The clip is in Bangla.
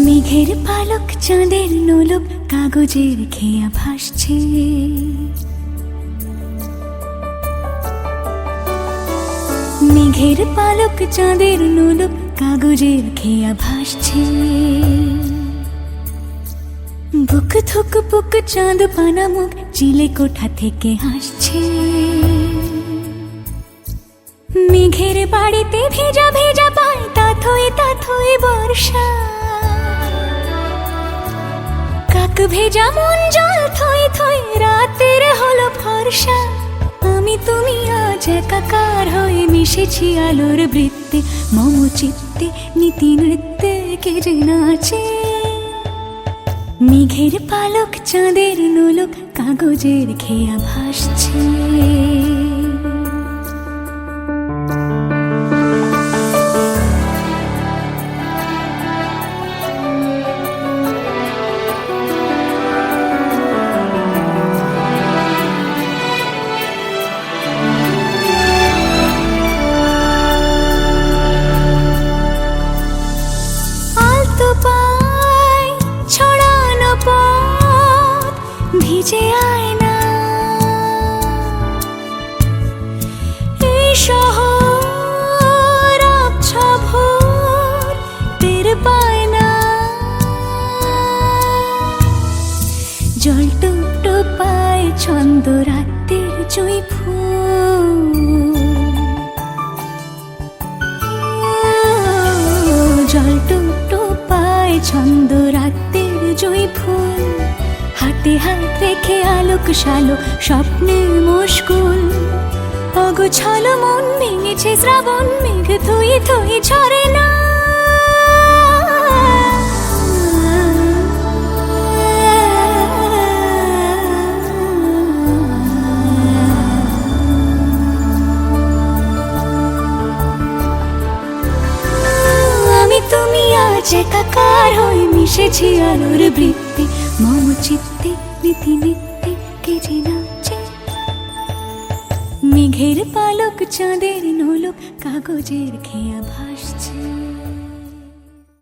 মেঘের পালক চাঁদের নোলক কাগজের খেয়া ভাসছে, মেঘের পালক চাঁদের নোলক কাগজের খেয়া ভাসছে। বুক থুক বুক চাঁদ পানা মুখ চিলে কোঠা থেকে হাসছে। মেঘের বাড়িতে ভেজা ভেজা পায় তাথই বর্ষা, কাক ভেজা মন জল থই থই রাতের হলো ফর্সা। আমি তুমি আজ একাকার হয়ে মিশেছি আলোর বৃত্তে, মম চিত্তে নীতি নৃত্যে কে যে নাচে। মেঘের পালক চাঁদের নোলক কাগজের খেয়া ভাসছে। ভিজে আয়না এই শহর আবছা ভোর টের পায় না। জল টুপ পায় ছন্দ রাতের জুঁই ফুল, জল টুপ পায় ছন্দ রাতের জুঁই ফুল। হাতে হাত রেখে আলোক শালো স্বপ্নে মুশকুল, অগোছালো মন ভেঙেছে শ্রাবণ মেঘ থই থই ঝরে না। আমি তুমি আজ একাকার হয়ে মিশেছি আলোর বৃত্তে, মম চিত্তে নীতি নিত্যে কে যে নাচে। মেঘের পালক চাঁদের নোলক কাগজের খেয়া ভাসছে।